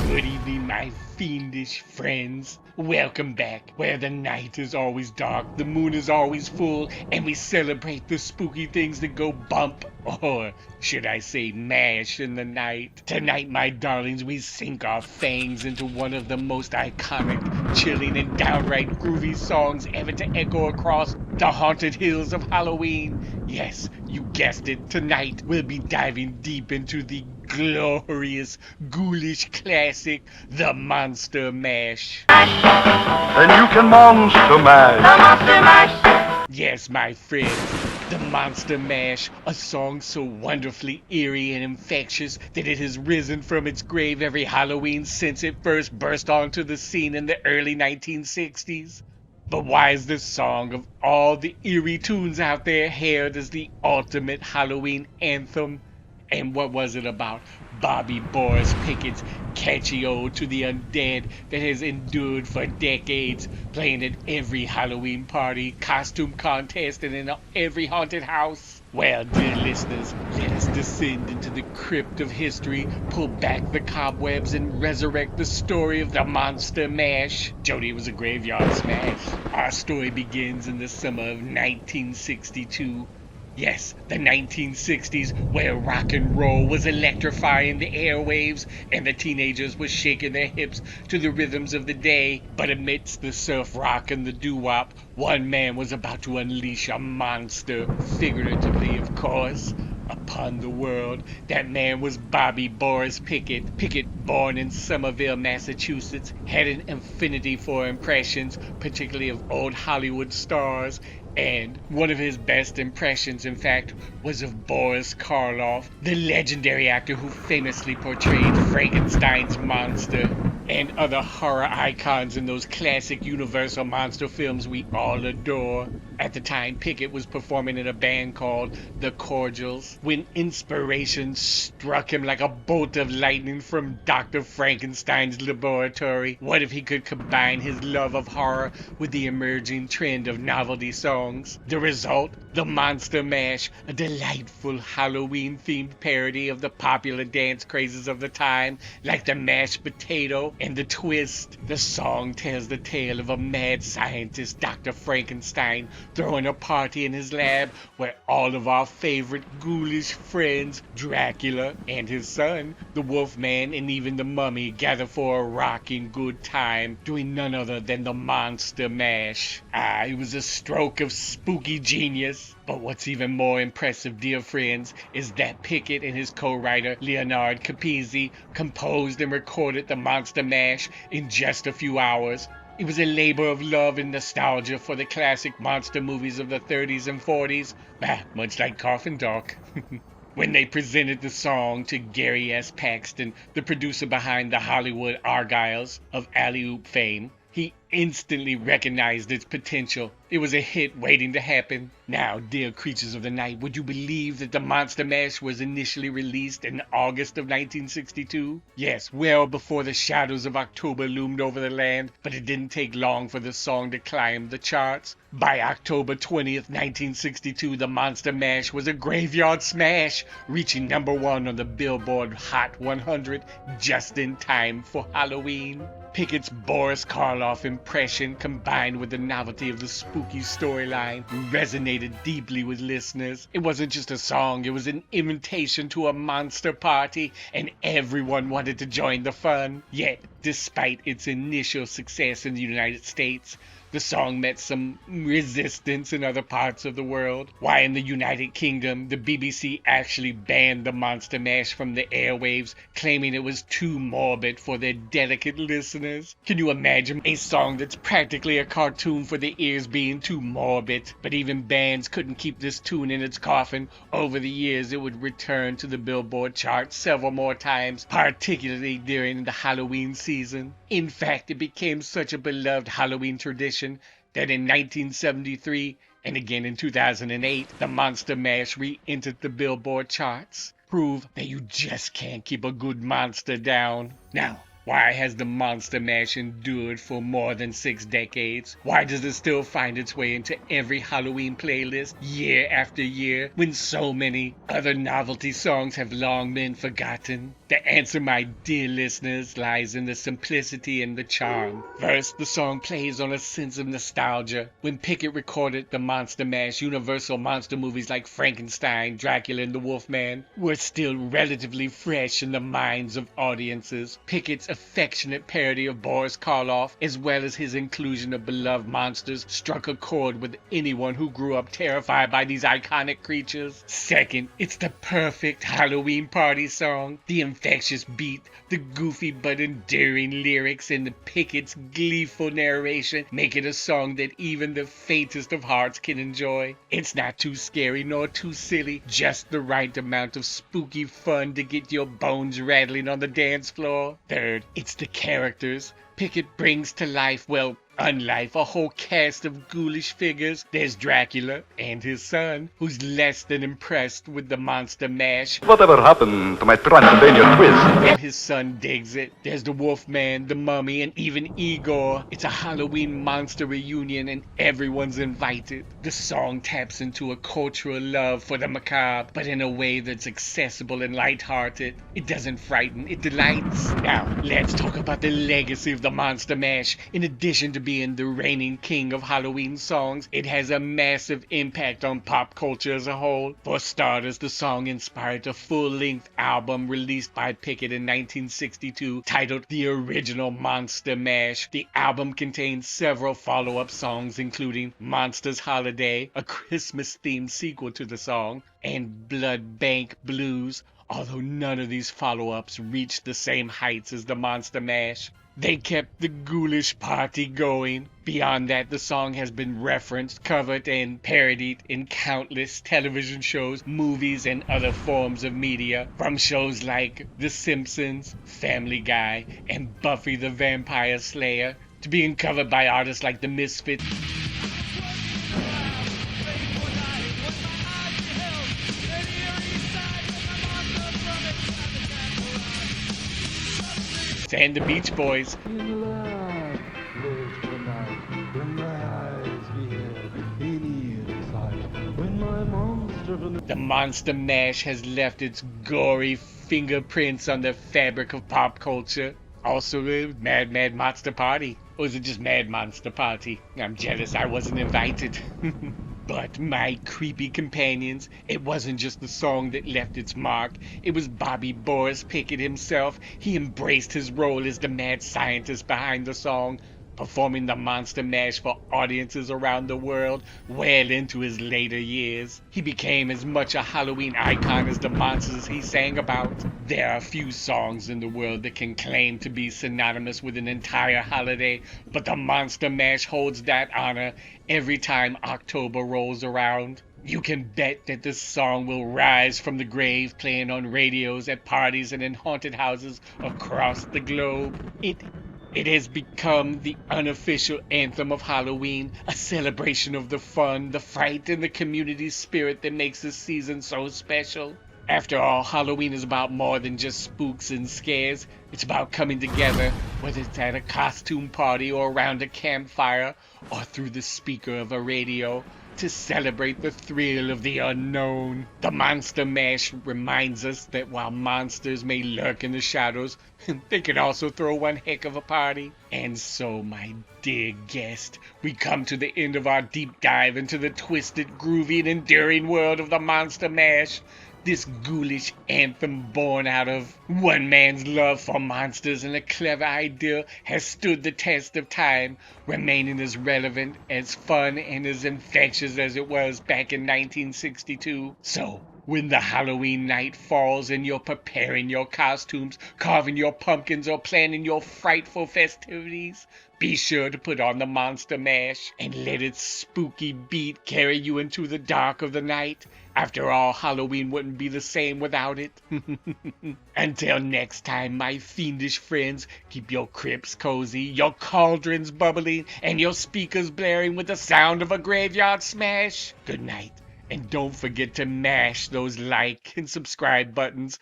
Good evening, my fiendish friends. Welcome back, where the night is always dark, the moon is always full, and we celebrate the spooky things that go bump, or should I say mash in the night. Tonight, my darlings, we sink our fangs into one of the most iconic, chilling, and downright groovy songs ever to echo across the haunted hills of Halloween. Yes, you guessed it, tonight we'll be diving deep into the glorious, ghoulish classic, the MonsterMash. Then you can monster mash. The monster mash. Yes, my friends, the MonsterMash, a song so wonderfully eerie and infectious that it has risen from its grave every Halloween since it first burst onto the scene in the early 1960s. But why is this song, of all the eerie tunes out there, hailed as the ultimate Halloween anthem? And what was it about Bobby Boris Pickett's catchy ode to the undead that has endured for decades, playing at every Halloween party, costume contest, and in every haunted house? Well, dear listeners, let us descend into the crypt of history, pull back the cobwebs, and resurrect the story of the MonsterMash. Jody, was a graveyard smash. Our story begins in the summer of 1962. Yes, the 1960s, where rock and roll was electrifying the airwaves and the teenagers were shaking their hips to the rhythms of the day. But amidst the surf rock and the doo-wop, one man was about to unleash a monster, figuratively of course, upon the world. That man was Bobby Boris Pickett. Pickett, born in Somerville, Massachusetts, had an affinity for impressions, particularly of old Hollywood stars. And one of his best impressions, in fact, was of Boris Karloff, the legendary actor who famously portrayed Frankenstein's monster and other horror icons in those classic Universal monster films we all adore. At the time, Pickett was performing in a band called The Cordials when inspiration struck him like a bolt of lightning from Dr. Frankenstein's laboratory. What if he could combine his love of horror with the emerging trend of novelty songs? The result? The MonsterMash, a delightful Halloween-themed parody of the popular dance crazes of the time, like the mashed potato and the twist. The song tells the tale of a mad scientist, Dr. Frankenstein, throwing a party in his lab where all of our favorite ghoulish friends, Dracula and his son, the Wolfman, and even the Mummy, gather for a rocking good time, doing none other than the MonsterMash. It was a stroke of spooky genius. But what's even more impressive, dear friends, is that Pickett and his co-writer, Leonard Capizzi, composed and recorded the MonsterMash in just a few hours. It was a labor of love and nostalgia for the classic monster movies of the 30s and 40s, much like Coffin Talk. When they presented the song to Gary S. Paxton, the producer behind the Hollywood Argylls of Alley-Oop fame, he instantly recognized its potential. It was a hit waiting to happen. Now, dear creatures of the night, would you believe that the MonsterMash was initially released in August of 1962? Yes, well before the shadows of October loomed over the land, but it didn't take long for the song to climb the charts. By October 20th, 1962, the MonsterMash was a graveyard smash, reaching #1 on the Billboard Hot 100 just in time for Halloween. Pickett's Boris Karloff impression, combined with the novelty of the spooky storyline, resonated deeply with listeners. It wasn't just a song, it was an invitation to a monster party, and everyone wanted to join the fun. Yet, despite its initial success in the United States, the song met some resistance in other parts of the world. Why, in the United Kingdom, the BBC actually banned the MonsterMash from the airwaves, claiming it was too morbid for their delicate listeners. Can you imagine a song that's practically a cartoon for the ears being too morbid? But even bands couldn't keep this tune in its coffin. Over the years, it would return to the Billboard chart several more times, particularly during the Halloween season. In fact, it became such a beloved Halloween tradition that in 1973 and again in 2008, the MonsterMash re-entered the Billboard charts. Prove that you just can't keep a good monster down. Now, Why has the Monster Mash endured for more than 6 decades? Why does it still find its way into every Halloween playlist year after year when so many other novelty songs have long been forgotten? The answer, my dear listeners, lies in the simplicity and the charm. First, the song plays on a sense of nostalgia. When Pickett recorded the Monster Mash, Universal monster movies like Frankenstein, Dracula, and the Wolfman were still relatively fresh in the minds of audiences. Pickett's affectionate parody of Boris Karloff, as well as his inclusion of beloved monsters, struck a chord with anyone who grew up terrified by these iconic creatures. Second, it's the perfect Halloween party song. The infectious beat, the goofy but endearing lyrics, and the Pickett's gleeful narration make it a song that even the faintest of hearts can enjoy. It's not too scary nor too silly, just the right amount of spooky fun to get your bones rattling on the dance floor. Third, it's the characters. Pickett brings to life, well, unlife, a whole cast of ghoulish figures. There's Dracula and his son, who's less than impressed with the Monster Mash. Whatever happened to my Transylvania twist? And his son digs it. There's the Wolfman, the Mummy, and even Igor. It's a Halloween monster reunion and everyone's invited. The song taps into a cultural love for the macabre, but in a way that's accessible and lighthearted. It doesn't frighten, it delights. Now, let's talk about the legacy of the Monster Mash. In addition to being the reigning king of Halloween songs, it has a massive impact on pop culture as a whole. For starters, the song inspired a full-length album released by Pickett in 1962 titled The Original Monster Mash. The album contains several follow-up songs including Monsters Holiday, a Christmas-themed sequel to the song, and Blood Bank Blues, although none of these follow-ups reached the same heights as the Monster Mash. They kept the ghoulish party going. Beyond that, the song has been referenced, covered, and parodied in countless television shows, movies, and other forms of media, from shows like The Simpsons, Family Guy, and Buffy the Vampire Slayer, to being covered by artists like The Misfits, and the Beach Boys. The Monster Mash has left its gory fingerprints on the fabric of pop culture. Also, the Mad Mad Monster Party. Or is it just Mad Monster Party? I'm jealous I wasn't invited. But my creepy companions, it wasn't just the song that left its mark. It was Bobby Boris Pickett himself. He embraced his role as the mad scientist behind the song, performing the Monster Mash for audiences around the world well into his later years. He became as much a Halloween icon as the monsters he sang about. There are few songs in the world that can claim to be synonymous with an entire holiday, but the Monster Mash holds that honor every time October rolls around. You can bet that this song will rise from the grave, playing on radios, at parties, and in haunted houses across the globe. It has become the unofficial anthem of Halloween, a celebration of the fun, the fright, and the community spirit that makes this season so special. After all, Halloween is about more than just spooks and scares. It's about coming together, whether it's at a costume party or around a campfire or through the speaker of a radio, to celebrate the thrill of the unknown. The Monster Mash reminds us that while monsters may lurk in the shadows, they can also throw one heck of a party. And so, my dear guest, we come to the end of our deep dive into the twisted, groovy, and enduring world of the Monster Mash. This ghoulish anthem born out of one man's love for monsters and a clever idea has stood the test of time, remaining as relevant, as fun, and as infectious as it was back in 1962. So, when the Halloween night falls and you're preparing your costumes, carving your pumpkins, or planning your frightful festivities, be sure to put on the Monster Mash and let its spooky beat carry you into the dark of the night. After all, Halloween wouldn't be the same without it. Until next time, my fiendish friends, keep your crypts cozy, your cauldrons bubbling, and your speakers blaring with the sound of a graveyard smash. Good night. And don't forget to mash those like and subscribe buttons